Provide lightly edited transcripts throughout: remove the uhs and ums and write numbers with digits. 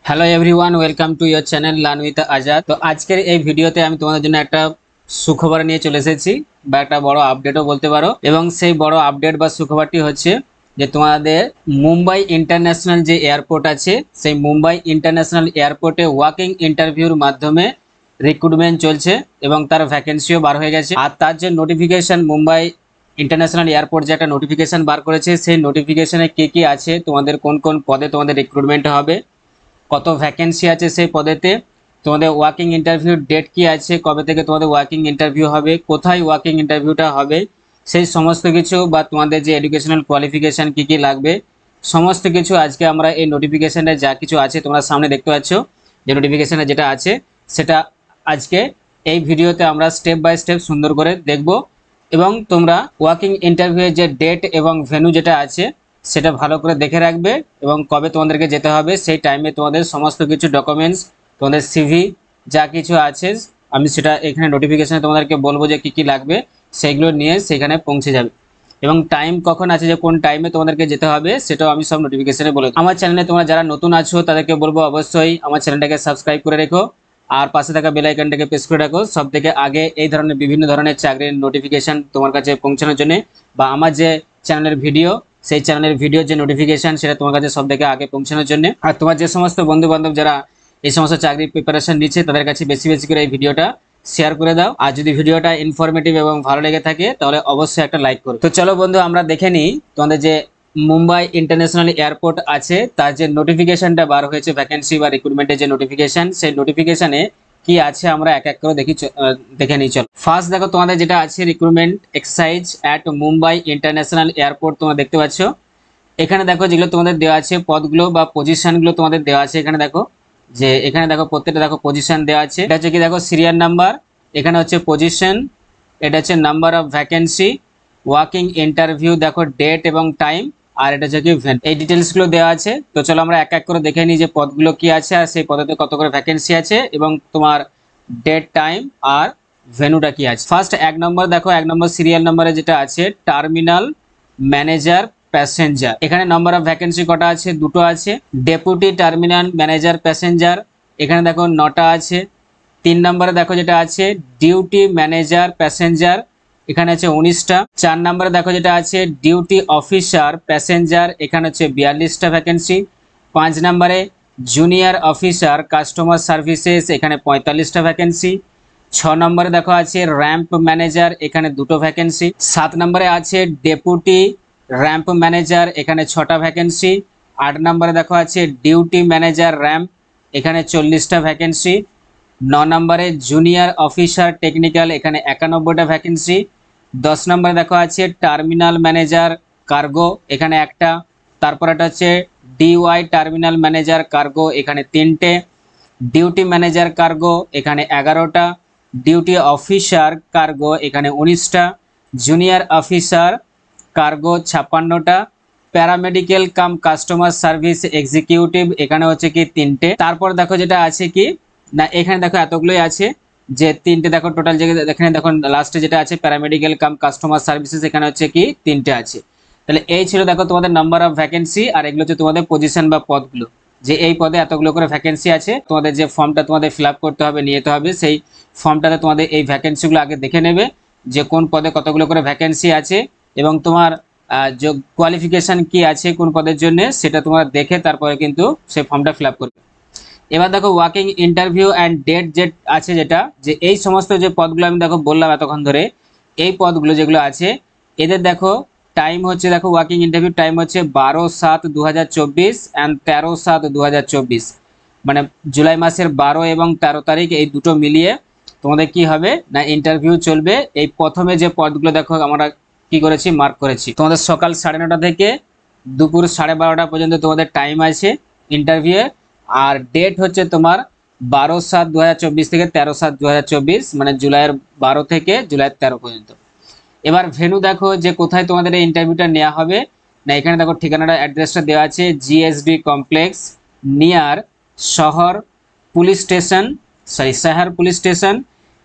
Hello everyone, welcome to your channel learn with Azad. তো আজকের এই ভিডিওতে আমি তোমাদের জন্য একটা সুখবর নিয়ে চলে এসেছি, বা একটা বড় আপডেটও বলতে পারো। এবং সেই বড় আপডেট বা সুখবরটি হচ্ছে যে তোমাদের মুম্বাই ইন্টারন্যাশনাল যে এয়ারপোর্ট আছে, সেই মুম্বাই ইন্টারন্যাশনাল এয়ারপোর্টে ওয়াকিং ইন্টারভিউর মাধ্যমে রিক্রুটমেন্ট চলছে এবং তার ভ্যাকেন্সিও বার হয়ে গেছে। আর তার যে নোটিফিকেশন, মুম্বাই ইন্টারন্যাশনাল এয়ারপোর্ট যে একটা নোটিফিকেশন বার করেছে, সেই নোটিফিকেশনে কি কি আছে, তোমাদের কোন কোন পদে তোমাদের রিক্রুটমেন্ট হবে, কত ভ্যাকেন্সি আছে সেই পদেতে, তোমাদের ওয়ার্কিং ইন্টারভিউ ডেট কি আছে, কবে থেকে তোমাদের ওয়ার্কিং ইন্টারভিউ হবে, কোথায় ওয়ার্কিং ইন্টারভিউটা হবে, সেই সমস্ত কিছু, বা তোমাদের যে এডুকেশনাল কোয়ালিফিকেশান কি কি লাগবে, সমস্ত কিছু আজকে আমরা এই নোটিফিকেশানে যা কিছু আছে তোমরা সামনে দেখতে পাচ্ছ, যে নোটিফিকেশানে যেটা আছে সেটা আজকে এই ভিডিওতে আমরা স্টেপ বাই স্টেপ সুন্দর করে দেখব। এবং তোমরা ওয়ার্কিং ইন্টারভিউয়ের যে ডেট এবং ভেন্যু যেটা আছে সেটা ভালো করে দেখে রাখবে, এবং কবে তোমাদেরকে যেতে হবে সেই টাইমে তোমাদের সমস্ত কিছু ডকুমেন্টস, তোমাদের সিভি যা কিছু আছে, আমি সেটা এখানে নোটিফিকেশনে তোমাদেরকে বলবো যে কি কি লাগবে, সেইগুলো নিয়ে সেখানে পৌঁছে যাবে। এবং টাইম কখন আছে, যে কোন টাইমে তোমাদেরকে যেতে হবে, সেটাও আমি সব নোটিফিকেশনে বলে দেবো। আমার চ্যানেলে তোমরা যারা নতুন আছো তাদেরকে বলবো অবশ্যই আমার চ্যানেলটাকে সাবস্ক্রাইব করে রেখো, আর পাশে থাকা বেল আইকনটাকে প্রেস করে রাখো, সব থেকে আগে এই ধরনের বিভিন্ন ধরনের চাকরির নোটিফিকেশন তোমার কাছে পৌঁছানোর জন্য, বা আমার যে চ্যানেলের ভিডিও, সেই চ্যানেলের ভিডিও যে নোটিফিকেশন সেটা তোমার কাছে সব থেকে আগে পৌঁছানোর জন্য। আর তোমার যে সমস্ত বন্ধু বান্ধব যারা এই সমস্ত চাকরির প্রিপারেশন নিচ্ছে তাদের কাছে বেশি বেশি করে এই ভিডিওটা শেয়ার করে দাও। আর যদি ভিডিওটা ইনফরমেটিভ এবং ভালো লেগে থাকে তাহলে অবশ্যই একটা লাইক করো। তো চলো বন্ধু, আমরা দেখে নিই তোমাদের যে মুম্বাই ইন্টারন্যাশনাল এয়ারপোর্ট আছে তার যে নোটিফিকেশনটা বার হয়েছে, ভ্যাকেন্সি বা রিক্রুটমেন্টের যে নোটিফিকেশন, সেই নোটিফিকেশনে কি আছে আমরা এক এক করে দেখে নিই। চলো ফার্স্ট দেখো, তোমাদের যেটা আছে recruitment exercise at Mumbai international airport, তোমরা দেখতে পাচ্ছ। এখানে দেখো যেগুলো তোমাদের দেওয়া আছে পদগুলো বা পজিশনগুলো তোমাদের দেওয়া আছে, এখানে দেখো যে এখানে দেখো প্রত্যেকটা দেখো পজিশন দেওয়া আছে। এটা হচ্ছে কি দেখো সিরিয়াল নাম্বার, এখানে হচ্ছে পজিশন, এটা হচ্ছে number of vacancy, working interview দেখো ডেট এবং টাইম, আর এটা হচ্ছে কি ভেন, এই ডিটেলসগুলো দেওয়া আছে। তো চলো আমরা এক এক করে দেখে নিই যে পদগুলো কি আছে, আর সেই পদেতে কত করে ভ্যাকেন্সি আছে, এবং তোমার ডেট টাইম আর ভেনুটা কি আছে। ফার্স্ট এক নম্বর দেখো, এক নম্বর সিরিয়াল নাম্বারে যেটা আছে টার্মিনাল ম্যানেজার প্যাসেঞ্জার, এখানে নাম্বার অফ ভ্যাকেন্সি কটা আছে, দুটো আছে। ডেপুটি টার্মিনাল ম্যানেজার প্যাসেঞ্জার, এখানে দেখো 9টা আছে। 3 নম্বরে দেখো যেটা আছে ডিউটি ম্যানেজার প্যাসেঞ্জার, এখানে আছে 19টা। 4 নম্বরে দেখো যেটা আছে ডিউটি অফিসার প্যাসেঞ্জার, এখানে হচ্ছে 42টা ভ্যাকেন্সি। 5 নম্বরে জুনিয়র অফিসার কাস্টমার সার্ভিসেস, এখানে 45টা ভ্যাকেন্সি। 6 নম্বরে দেখো আছে র্যাম্প ম্যানেজার, এখানে 2টো ভ্যাকেন্সি। 7 নম্বরে আছে ডেপুটি র্যাম্প ম্যানেজার, এখানে 6টা ভ্যাকেন্সি। 8 নম্বরে দেখো আছে ডিউটি ম্যানেজার র্যাম্প, এখানে 40টা ভ্যাকেন্সি। 9 নম্বরে জুনিয়র অফিসার টেকনিক্যাল, এখানে 91টা ভ্যাকেন্সি। 10 নম্বরে দেখো আছে টার্মিনাল ম্যানেজার কার্গো, এখানে একটা। তারপর এটা হচ্ছে ডিওয়াই টার্মিনাল ম্যানেজার কার্গো, এখানে 3টে। ডিউটি ম্যানেজার কার্গো, এখানে 11টা। ডিউটি অফিসার কার্গো, এখানে 19টা। জুনিয়র অফিসার কার্গো 56টা। Paramedical cum customer service executive, এখানে হচ্ছে কি 3টে। তারপর দেখো যেটা আছে কি না, এখানে দেখো এতগুলোই আছে, যে 3টে দেখো টোটাল, যে এখানে দেখো লাস্টে যেটা আছে প্যারামেডিক্যাল কাম কাস্টমার সার্ভিসেস, এখানে হচ্ছে কি 3টে আছে। তাহলে এই ছিল দেখো তোমাদের নাম্বার অফ ভ্যাকেন্সি, আর এগুলো হচ্ছে তোমাদের পজিশন বা পদগুলো, যে এই পদে এতগুলো করে ভ্যাকেন্সি আছে। তোমাদের যে ফর্মটা তোমাদের ফিল আপ করতে হবে, নিতে হবে, সেই ফর্মটাতে তোমাদের এই ভ্যাকেন্সিগুলো আগে দেখে নেবে, যে কোন পদে কতগুলো করে ভ্যাকেন্সি আছে, এবং তোমার যে কোয়ালিফিকেশন কি আছে কোন পদের জন্য, সেটা তোমরা দেখে তারপরে কিন্তু সেই ফর্মটা ফিল আপ করবে। এবার দেখো ওয়ার্কিং ইন্টারভিউ অ্যান্ড ডেট যে আছে, যেটা যে এই সমস্ত যে পদগুলো আমি দেখো বললাম এতক্ষণ ধরে, এই পদগুলো যেগুলো আছে এদের দেখো টাইম হচ্ছে, দেখো ওয়ার্কিং ইন্টারভিউ টাইম হচ্ছে 12/7/2024 অ্যান্ড 13/7/2024, মানে জুলাই মাসের 12 এবং 13 তারিখ, এই দুটো মিলিয়ে তোমাদের কি হবে না ইন্টারভিউ চলবে। এই প্রথমে যে পদগুলো দেখো আমরা কি করেছি, মার্ক করেছি, তোমাদের সকাল 9:30 থেকে দুপুর 12:30 পর্যন্ত তোমাদের টাইম আছে ইন্টারভিউ। আর ডেট হচ্ছে তোমার 12/7/2024 থেকে 13/7/2024, মানে জুলাইয়ের 12 থেকে জুলাইয়ের 13 পর্যন্ত। এবার ভেন্যু দেখো যে কোথায় তোমাদের এই ইন্টারভিউটা নেওয়া হবে, না এখানে দেখো ঠিকানাটা অ্যাড্রেসটা দেওয়া আছে, GSD complex near Sahar police station, Sahar police station,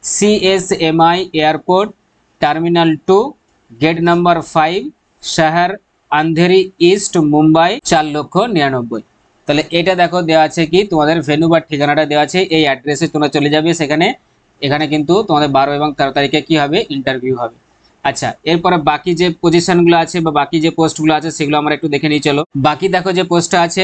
CSMI airport, terminal 2, gate number 5, Sahar अंधेरी ईस्ट, मुंबई 4,99,000। তাহলে এটা দেখো দেওয়া আছে কি তোমাদের ভেন্যু বা ঠিকানাটা দেওয়া আছে, এই অ্যাড্রেসে তোমরা চলে যাবে সেখানে। এখানে কিন্তু তোমাদের 12 এবং 13 তারিখে কি হবে, ইন্টারভিউ হবে। আচ্ছা, এরপরে বাকি যে পজিশনগুলো আছে বা বাকি যে পোস্টগুলো আছে সেগুলো আমরা একটু দেখে নিই চলো। বাকি দেখো যে পোস্টটা আছে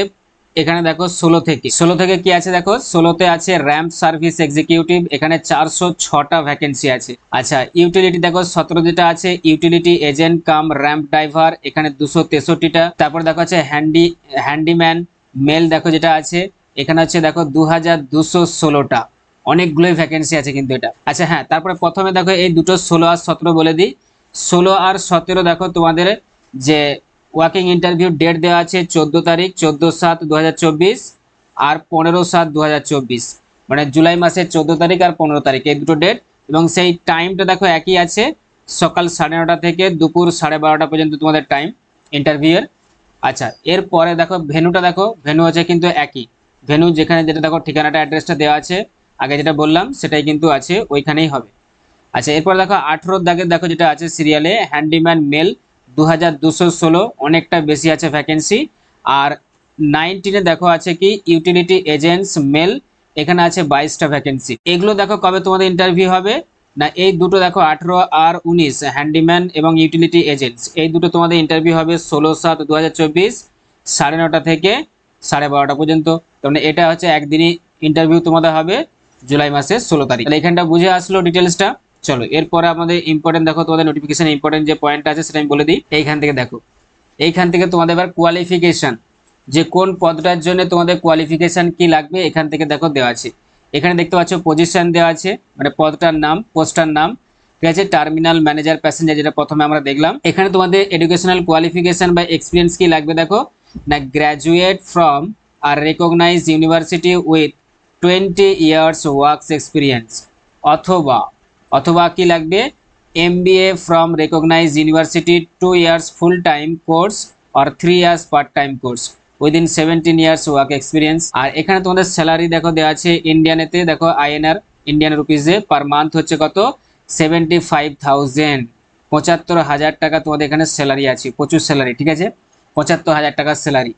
এখানে দেখো 16 থেকে কি আছে দেখো, 16তে আছে র্যাম্প সার্ভিস এক্সিকিউটিভ, এখানে 406টা ভ্যাকেন্সি আছে। আচ্ছা, ইউটিলিটি দেখো 17 যেটা আছে ইউটিলিটি এজেন্ট কাম র্যাম্প ড্রাইভার, এখানে 263টা। তারপর দেখো আছে হ্যান্ডিম্যান মেল দেখো যেটা আছে এখানে হচ্ছে দেখো 2216টা, অনেকগুলোই ভ্যাকেন্সি আছে কিন্তু এটা। আচ্ছা হ্যাঁ, তারপরে প্রথমে দেখো এই দুটো 16 আর 17 বলে দিই। 16 আর 17 দেখো তোমাদের যে ওয়ার্কিং ইন্টারভিউ ডেট দেওয়া আছে 14 তারিখ 14/7/2024 আর 15/7/2024, মানে জুলাই মাসের 14 তারিখ আর 15 তারিখ এই দুটো ডেট। এবং সেই টাইমটা দেখো একই আছে, সকাল 9:30 থেকে দুপুর 12:30 পর্যন্ত তোমাদের টাইম ইন্টারভিউয়ের। আচ্ছা, এরপরে দেখো ভেন্যুটা দেখো, ভেন্যু আছে কিন্তু একই ভেন্যু, যেখানে যেটা দেখো ঠিকানাটা অ্যাড্রেসটা দেওয়া আছে আগে যেটা বললাম সেটাই কিন্তু আছে, ওইখানেই হবে। আচ্ছা, এরপর দেখো 18 দাগের দেখো যেটা আছে সিরিয়ালে হ্যান্ডিম্যান মেল 2216, অনেকটা বেশি আছে ভ্যাকেন্সি। আর 19-এ দেখো আছে কি ইউটিলিটি এজেন্টস মেল, এখানে আছে 22টা ভ্যাকেন্সি। এগুলো দেখো কবে তোমাদের ইন্টারভিউ হবে না, এই দুটো দেখো 18 আর 19 হ্যান্ডিম্যান এবং ইউটিলিটি এজেন্টস, এই দুটো তোমাদের ইন্টারভিউ হবে 16/7/2024 9:30 থেকে 12:30 পর্যন্ত। মানে এটা হচ্ছে একদিনই ইন্টারভিউ তোমাদের হবে জুলাই মাসের 16 তারিখ। তাহলে এখানটা বুঝে আসলো ডিটেলসটা। চলো এরপরে আমাদের ইম্পর্টেন্ট দেখো তোমাদের নোটিফিকেশন ইম্পর্টেন্ট যে পয়েন্টটা আছে সেটা আমি বলে দিই। এইখান থেকে দেখো, এইখান থেকে তোমাদের এবার কোয়ালিফিকেশন, যে কোন পদটার জন্য তোমাদের কোয়ালিফিকেশন কি লাগবে এখান থেকে দেখো দেওয়া আছে। এখানে দেখতে পাচ্ছ পজিশন দেওয়া আছে, মানে পদটার নাম, পোস্টার নাম, ঠিক আছে। টার্মিনাল ম্যানেজার প্যাসেঞ্জার যেটা প্রথমে আমরা দেখলাম। এখানে তোমাদের এডুকেশনাল কোয়ালিফিকেশন বা এক্সপিরিয়েন্স কি লাগবে দেখো না, graduate from a recognised university with 20 years works experience, অথবা অথবা কি লাগবে MBA from recognised university 2 years full time course আর 3 years part time course within 17 years work experience. আর এখানে তোমাদের স্যালারি দেখো দেওয়া আছে ইন্ডিয়ানেতে দেখো INR ইন্ডিয়ান রুপিজে পার মান্থ হচ্ছে কত 75,000, 75,000 টাকা তোমাদের এখানে স্যালারি আছে, প্রচুর স্যালারি, ঠিক আছে, 75,000 টাকার স্যালারি।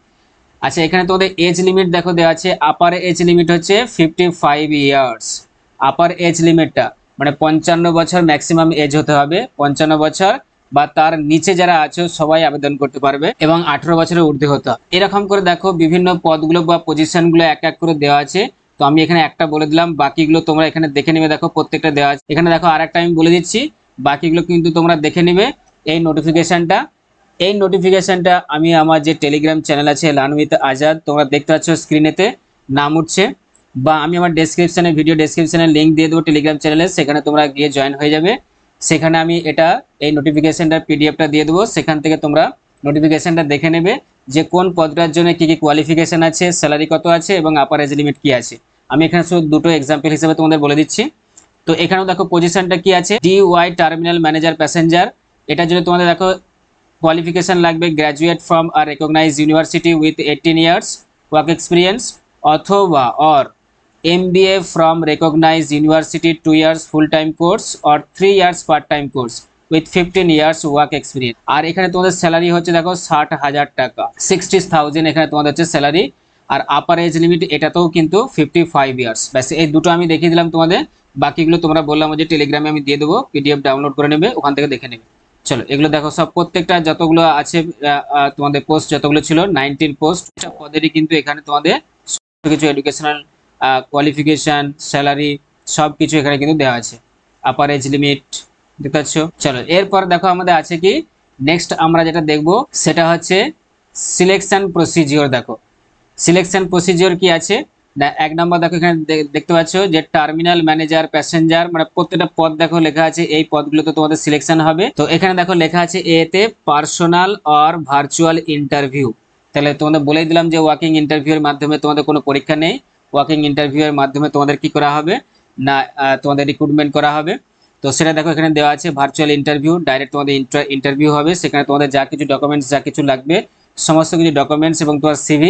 আচ্ছা, এখানে তোমাদের এজ লিমিট দেখো দেওয়া আছে, আপার এজ লিমিট হচ্ছে 55 ইয়ার্স, আপার এজ লিমিটটা মানে 55 বছর ম্যাক্সিমাম এজ হতে হবে, 55 বছর বা তার নিচে যারা আছে সবাই আবেদন করতে পারবে, এবং 18 বছরের ঊর্ধ্বে হতে হবে। এরকম করে দেখো বিভিন্ন পদগুলো বা পজিশনগুলো এক এক করে দেওয়া আছে। তো আমি এখানে একটা বলে দিলাম, বাকিগুলো তোমরা এখানে দেখে নেবে, দেখো প্রত্যেকটা দেওয়া আছে এখানে। দেখো আর একটা আমি বলে দিচ্ছি, বাকিগুলো কিন্তু তোমরা দেখে নেবে। এই নোটিফিকেশনটা আমি আমার যে টেলিগ্রাম চ্যানেল আছে লার্ন উইথ আজাদ, তোমরা দেখতে পাচ্ছ স্ক্রিনেতে নাম উঠছে, বা আমি আমার ডেসক্রিপশনে ভিডিও ডেসক্রিপশনে লিঙ্ক দিয়ে দেবো টেলিগ্রাম চ্যানেলে, সেখানে তোমরা গিয়ে জয়েন হয়ে যাবে। সেখানে আমি এই নোটিফিকেশনটার পিডিএফটা দিয়ে দেবো, সেখান থেকে তোমরা নোটিফিকেশনটা দেখে নেবে যে কোন পদটার জন্য কি কি কোয়ালিফিকেশন আছে, স্যালারি কত আছে এবং আপার এজ লিমিট কি আছে। আমি এখানে শুধু দুটো এক্সাম্পল হিসেবে তোমাদের বলে দিচ্ছি। তো এখানেও দেখো পজিশনটা কি আছে, DY টার্মিনাল ম্যানেজার প্যাসেঞ্জার, এটার জন্য তোমাদের দেখো কোয়ালিফিকেশন লাগবে graduate from a recognized university with 18 years work experience, অথবা or MBA from recognized university 2 years full time course or 3 years part time course with 15 years work experience। আর এখানে তোমাদের salary হচ্ছে দেখো 60,000 টাকা, 60,000 এখানে তোমাদের হচ্ছে স্যালারি। আর আপার এজ লিমিট এটাতেও কিন্তু 55 ইয়ার্স। ব্যাস এই দুটো আমি দেখিয়ে দিলাম তোমাদের, বাকিগুলো তোমরা বললাম যে টেলিগ্রামে আমি দিয়ে দেবো, PDF ডাউনলোড করে নেবে, ওখান থেকে দেখে নেবে। চলো এগুলো দেখো সব প্রত্যেকটা যতগুলো আছে তোমাদের পোস্ট যতগুলো ছিল 19 পোস্ট পদেরই কিন্তু এখানে তোমাদের কিছু এডুকেশনাল কোয়ালিফিকেশন স্যালারি সব কিছু এখানে কিন্তু দেওয়া আছে, আপার এজ লিমিট দেখতে পাচ্ছ। চলো এরপর দেখো আমাদের আছে কি নেক্সট আমরা যেটা দেখবো সেটা হচ্ছে সিলেকশন প্রসিজিওর। দেখো সিলেকশন প্রসিজিওর কি আছে না, 1 নম্বর দেখো এখানে দেখতে পাচ্ছ যে টার্মিনাল ম্যানেজার প্যাসেঞ্জার, মানে প্রত্যেকটা পদ দেখো লেখা আছে, এই পদগুলোতে তোমাদের সিলেকশন হবে। তো এখানে দেখো লেখা আছে এতে পার্সোনাল অর ভার্চুয়াল ইন্টারভিউ। তাহলে তোমাদের বলেই দিলাম যে ওয়াকিং ইন্টারভিউর মাধ্যমে তোমাদের কোনো পরীক্ষা নেই, ওয়াকিং ইন্টারভিউয়ের মাধ্যমে তোমাদের কি করা হবে না তোমাদের রিক্রুটমেন্ট করা হবে। তো সেটা দেখো এখানে দেওয়া আছে ভার্চুয়াল ইন্টারভিউ, ডাইরেক্ট তোমাদের ইন্টারভিউ হবে। সেখানে তোমাদের যা কিছু ডকুমেন্টস যা কিছু লাগবে সমস্ত কিছু ডকুমেন্টস এবং তোমার CV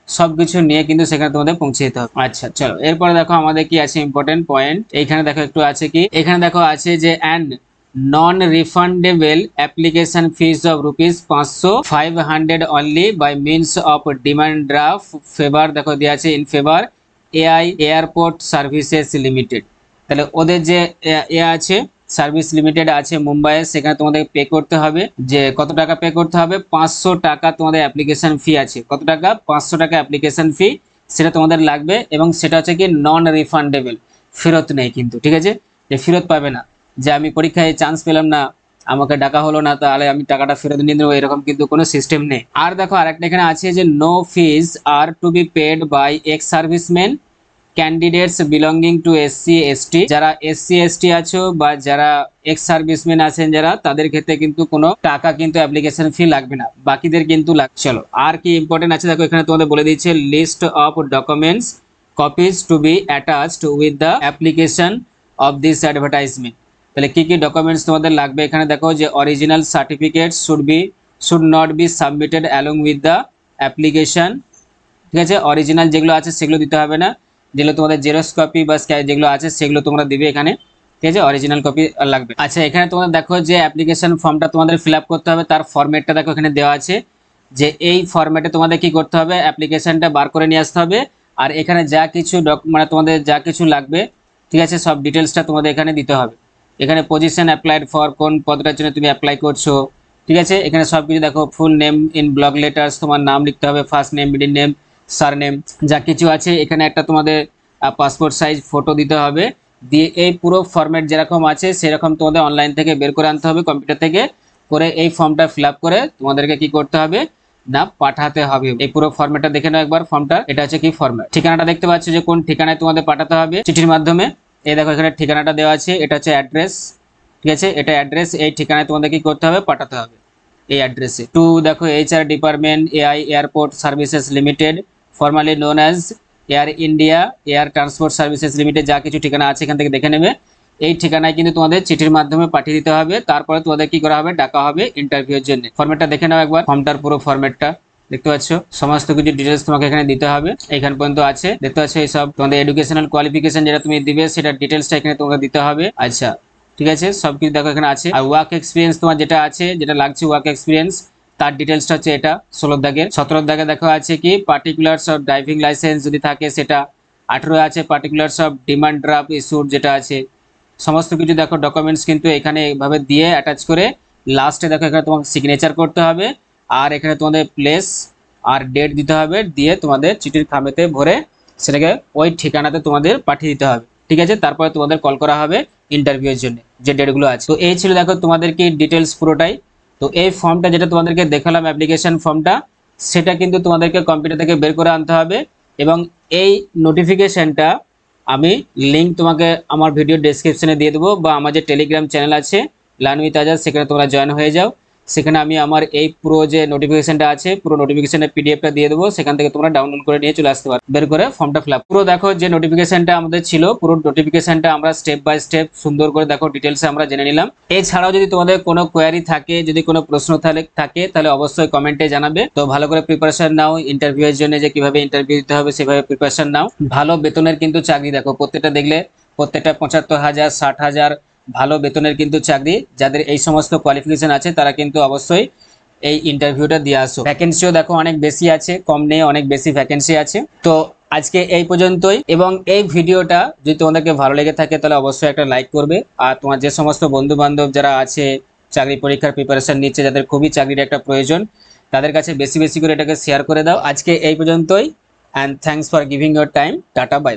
সব কিছু নিয়ে কিন্তু সেখানে তোমাদের পৌঁছে যেতে হবে। আচ্ছা চলো এরপরে দেখো আমাদের কি আছে ইম্পর্টেন্ট পয়েন্ট, এইখানে দেখো একটু আছে কি, এখানে দেখো আছে যে and non refundable application fees of rupees 500 only by means of demand draft favour, দেখো দেওয়া আছে in favour AI airport services limited. তাহলে ওদের যে আছে সার্ভিস লিমিটেড আছে মুম্বাইয়ে, সেখানে তোমাদের পে করতে হবে। যে কত টাকা পে করতে হবে? 500 টাকা তোমাদের অ্যাপ্লিকেশন ফি আছে। কত টাকা? 500 টাকা অ্যাপ্লিকেশন ফি, সেটা তোমাদের লাগবে। এবং সেটা হচ্ছে কি নন রিফান্ডেবল, ফেরত নেই কিন্তু, ঠিক আছে? যে ফেরত পাবে না, যে আমি পরীক্ষায় চান্স পেলাম না, আমাকে ডাকা হলো না, তাহলে আমি টাকাটা ফেরত নিয়ে দেবো, এরকম কিন্তু কোনো সিস্টেম নেই। আর দেখো আরেকটা এখানে আছে যে no fees are to be paid by ex serviceman candidates belonging to SC ST. যারা এসসি এসটি আছো বা যারা এক্স সার্ভিসম্যান আছেন যারা, তাদের ক্ষেত্রে কিন্তু কোনো টাকা কিন্তু অ্যাপ্লিকেশন ফি লাগবে না, বাকিদের কিন্তু লাগছে। চলো আর কি ইম্পর্টেন্ট আছে দেখো, এখানে তোমাদের বলে দিচ্ছে list of documents copies to be attached with the application of this advertisement. তাহলে কি কি ডকুমেন্টস তোমাদের লাগবে এখানে দেখো, যে original certificate should not be submitted along with the application, ঠিক আছে? অরিজিনাল যেগুলো আছে সেগুলো দিতে হবে না, যেগুলো তোমাদের জেরক্স কপি বা যেগুলো আছে সেগুলো তোমরা দিবে এখানে, ঠিক আছে? অরিজিনাল কপি লাগবে। আচ্ছা এখানে তোমরা দেখো যে অ্যাপ্লিকেশন ফর্মটা তোমাদের ফিল আপ করতে হবে, তার ফরম্যাটটা দেখো এখানে দেওয়া আছে, যে এই ফরম্যাটে তোমাদের কি করতে হবে, অ্যাপ্লিকেশনটা বার করে নিয়ে আসতে হবে। আর এখানে যা কিছু মানে তোমাদের যা কিছু লাগবে, ঠিক আছে, সব ডিটেলসটা তোমাদের এখানে দিতে হবে। এখানে পজিশন অ্যাপ্লাইড ফর, কোন পদটার জন্য তুমি অ্যাপ্লাই করছো, ঠিক আছে? এখানে সব কিছু দেখো, full name in block letters, তোমার নাম লিখতে হবে, first name, middle name, surname, যা কিছু আছে। এখানে একটা তোমাদের পাসপোর্ট সাইজ ফটো দিতে হবে, দিয়ে এই পুরো ফরম্যাট যেরকম আছে সেরকম তোমাদের অনলাইন থেকে বের করে আনতে হবে, কম্পিউটার থেকে করে এই ফর্মটা ফিল আপ করে তোমাদেরকে কি করতে হবে না পাঠাতে হবে। এই পুরো ফরম্যাটটা দেখে নাও একবার ফর্মটা, এটা হচ্ছে কি ফরম্যাট। ঠিকানাটা দেখতে পাচ্ছ যে কোন ঠিকানায় তোমাদের পাঠাতে হবে চিঠির মাধ্যমে। এই দেখো এখানে ঠিকানাটা দেওয়া আছে, এটা হচ্ছে অ্যাড্রেস, ঠিক আছে? এটা অ্যাড্রেস, এই ঠিকানায় তোমাদের কি করতে হবে, পাঠাতে হবে এই অ্যাড্রেসে। টু দেখো HR department AI airport services limited, formally known as air India air transport services limited, যা কিছু ঠিকানা আছে এখান থেকে দেখে নেবে। এই ঠিকানায় কিন্তু তোমাদের চিঠির মাধ্যমে পাঠিয়ে দিতে হবে। তারপরে তোমাদের কি করা হবে, ডাকা হবে ইন্টারভিউর জন্য। ফরম্যাটটা দেখে নাও একবার, ফর্মটার পুরো ফরম্যাটটা দেখতে পাচ্ছ, সমস্ত কিছু ডিটেলস তোমাকে এখানে দিতে হবে। এখান পর্যন্ত আছে দেখতে পাচ্ছ, এইসব তোমাদের এডুকেশনাল কোয়ালিফিকেশন যেটা তুমি দিবে সেটা ডিটেলসটা এখানে তোমাকে দিতে হবে। আচ্ছা ঠিক আছে, সবকিছু দেখো এখানে আছে। আর ওয়ার্ক এক্সপিরিয়েন্স তোমার যেটা আছে, যেটা লাগছে ওয়ার্ক এক্সপিরিয়েন্স, তার ডিটেলসটা হচ্ছে এটা 16 দাগের। 17 দাগে দেখো আছে কি পার্টিকুলার্স অফ ড্রাইভিং লাইসেন্স যদি থাকে সেটা। 18 আছে particulars of demand draft issued যেটা আছে। সমস্ত কিছু দেখো ডকুমেন্টস কিন্তু এখানে এইভাবে দিয়ে অ্যাটাচ করে লাস্টে দেখো এখানে তোমাকে সিগনেচার করতে হবে। আর এখানে তোমাদের প্লেস আর ডেট দিতে হবে, দিয়ে তোমাদের চিঠির খামেতে ভরে সেটাকে ওই ঠিকানাতে তোমাদের পাঠিয়ে দিতে হবে, ঠিক আছে? তারপরে তোমাদের কল করা হবে ইন্টারভিউয়ের জন্য, যে ডেটগুলো আছে। তো এই ছিল দেখো তোমাদেরকে ডিটেলস পুরোটাই। তো এই ফর্মটা যেটা তোমাদেরকে দেখালাম অ্যাপ্লিকেশন ফর্মটা, সেটা কিন্তু তোমাদেরকে কম্পিউটার থেকে বের করে আনতে হবে। এবং এই নোটিফিকেশনটা আমি লিঙ্ক তোমাকে আমার ভিডিও ডেসক্রিপশনে দিয়ে দেবো, বা আমার যে টেলিগ্রাম চ্যানেল আছে লার্ন উইথ আজাদ, সেখানে তোমরা জয়েন হয়ে যাও। সেখানে আমি আমার এই পুরো যে নোটিফিকেশনটা আছে পুরো নোটিফিকেশনের পিডিএফটা দিয়ে দেবো, সেখান থেকে তোমরা ডাউনলোড করে নিয়ে চলে আসতে পারো, বের করে ফর্মটা ফিল আপ। পুরো দেখো যে নোটিফিকেশনটা আমাদের ছিল, পুরো নোটিফিকেশনটা আমরা স্টেপ বাই স্টেপ সুন্দর করে দেখো ডিটেলসে আমরা জেনে নিলাম। এছাড়াও যদি তোমাদের কোনো কোয়ারি থাকে, যদি কোনো প্রশ্ন থাকে, তাহলে অবশ্যই কমেন্টে জানাবে। তো ভালো করে প্রিপারেশন নাও ইন্টারভিউয়ের জন্য, যে কিভাবে ইন্টারভিউ দিতে হবে সেভাবে প্রিপারেশন নাও। ভালো বেতনের কিন্তু চাকরি, দেখো প্রত্যেকটা দেখলে প্রত্যেকটা 75,000 60,000 ভালো বেতনের কিন্তু চাকরি। যাদের এই সমস্ত কোয়ালিফিকেশন আছে তারা কিন্তু অবশ্যই এই ইন্টারভিউটা দিয়ে আসো। ভ্যাকেন্সিও দেখো অনেক বেশি আছে, কম নেই, অনেক বেশি ভ্যাকেন্সি আছে। তো আজকে এই পর্যন্তই। এবং এই ভিডিওটা যদি তোমাদেরকে ভালো লেগে থাকে তাহলে অবশ্যই একটা লাইক করবে। আর তোমার যে সমস্ত বন্ধু বান্ধব যারা আছে চাকরি পরীক্ষার প্রিপারেশন নিচ্ছে, যাদের খুবই চাকরির একটা প্রয়োজন, তাদের কাছে বেশি বেশি করে এটাকে শেয়ার করে দাও। আজকে এই পর্যন্তই, and thanks for giving your time. Tata, bye bye.